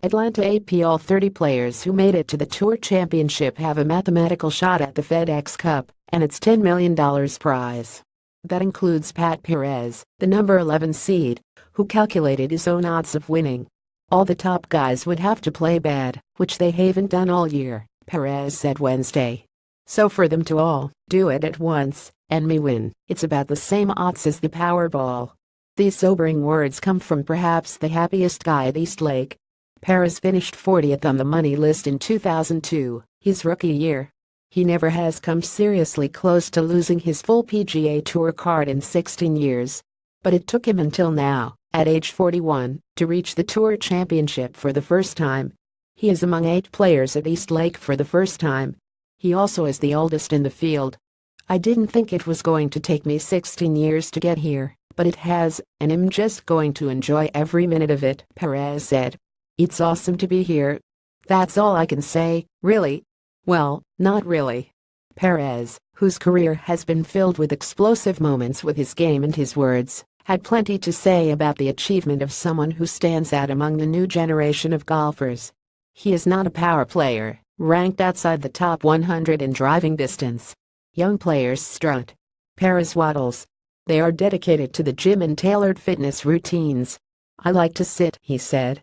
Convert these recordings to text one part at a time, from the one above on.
Atlanta AP. All 30 players who made it to the Tour Championship have a mathematical shot at the FedEx Cup and its $10 million prize. That includes Perez, the number 11 seed, who calculated his own odds of winning. All the top guys would have to play bad, which they haven't done all year, Perez said Wednesday. So for them to all do it at once and me win, it's about the same odds as the Powerball. These sobering words come from perhaps the happiest guy at East Lake. Perez finished 40th on the money list in 2002, his rookie year. He never has come seriously close to losing his full PGA Tour card in 16 years. But it took him until now, at age 41, to reach the Tour Championship for the first time. He is among 8 players at East Lake for the first time. He also is the oldest in the field. I didn't think it was going to take me 16 years to get here, but it has, and I'm just going to enjoy every minute of it, Perez said. It's awesome to be here. That's all I can say, really. Well, not really. Perez, whose career has been filled with explosive moments with his game and his words, had plenty to say about the achievement of someone who stands out among the new generation of golfers. He is not a power player, ranked outside the top 100 in driving distance. Young players strut. Perez waddles. They are dedicated to the gym and tailored fitness routines. I like to sit, he said.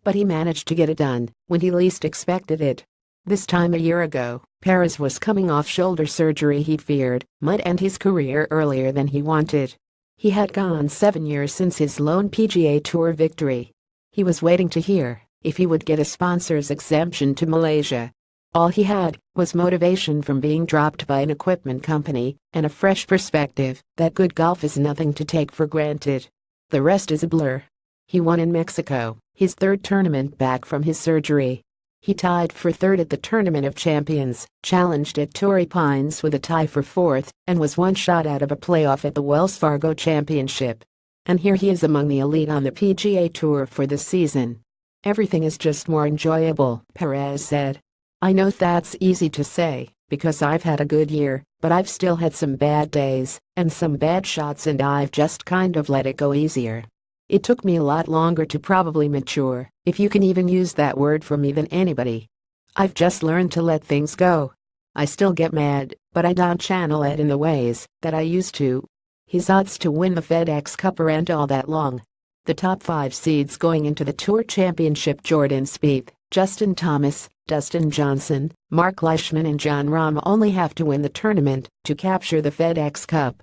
But he managed to get it done when he least expected it. This time a year ago, Perez was coming off shoulder surgery he feared might end his career earlier than he wanted. He had gone 7 years since his lone PGA Tour victory. He was waiting to hear if he would get a sponsor's exemption to Malaysia. All he had was motivation from being dropped by an equipment company and a fresh perspective that good golf is nothing to take for granted. The rest is a blur. He won in Mexico, his third tournament back from his surgery. He tied for third at the Tournament of Champions, challenged at Torrey Pines with a tie for fourth, and was one shot out of a playoff at the Wells Fargo Championship. And here he is among the elite on the PGA Tour for the season. Everything is just more enjoyable, Perez said. I know that's easy to say, because I've had a good year, but I've still had some bad days, and some bad shots, and I've just kind of let it go easier. It took me a lot longer to probably mature, if you can even use that word for me, than anybody. I've just learned to let things go. I still get mad, but I don't channel it in the ways that I used to. His odds to win the FedEx Cup aren't all that long. The top 5 seeds going into the Tour Championship: Jordan Spieth, Justin Thomas, Dustin Johnson, Mark Leishman and Jon Rahm only have to win the tournament to capture the FedEx Cup.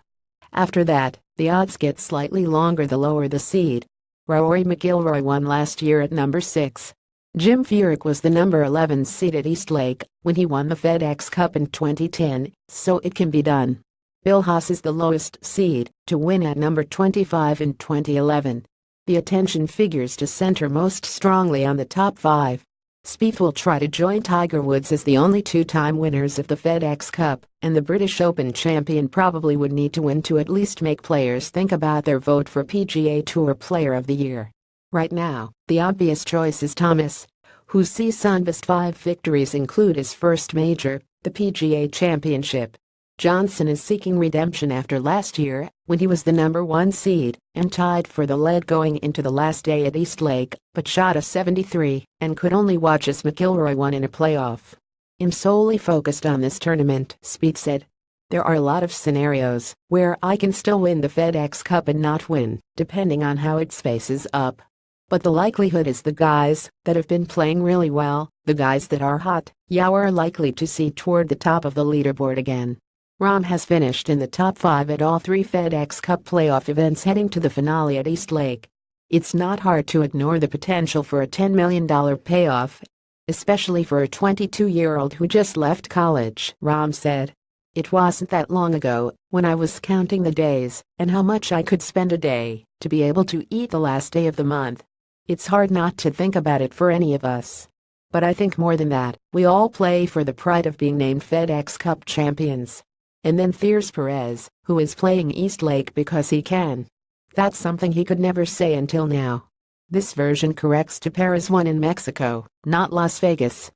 After that, the odds get slightly longer the lower the seed. Rory McIlroy won last year at number 6. Jim Furyk was the number 11 seed at East Lake when he won the FedEx Cup in 2010, so it can be done. Bill Haas is the lowest seed to win at number 25 in 2011. The attention figures to center most strongly on the top 5. Spieth will try to join Tiger Woods as the only 2-time winners of the FedEx Cup, and the British Open champion probably would need to win to at least make players think about their vote for PGA Tour Player of the Year. Right now, the obvious choice is Thomas, whose season's best 5 victories include his first major, the PGA Championship. Johnson is seeking redemption after last year, when he was the number 1 seed and tied for the lead going into the last day at East Lake, but shot a 73 and could only watch as McIlroy won in a playoff. I'm solely focused on this tournament, Spieth said. There are a lot of scenarios where I can still win the FedEx Cup and not win, depending on how it faces up. But the likelihood is the guys that have been playing really well, the guys that are hot, are likely to see toward the top of the leaderboard again. Rahm has finished in the top 5 at all 3 FedEx Cup playoff events heading to the finale at East Lake. It's not hard to ignore the potential for a $10 million payoff, especially for a 22-year-old who just left college, Rahm said. It wasn't that long ago when I was counting the days and how much I could spend a day to be able to eat the last day of the month. It's hard not to think about it for any of us. But I think more than that, we all play for the pride of being named FedEx Cup champions. And then there's Perez, who is playing East Lake because he can. That's something he could never say until now. This version corrects to Perez won in Mexico, not Las Vegas.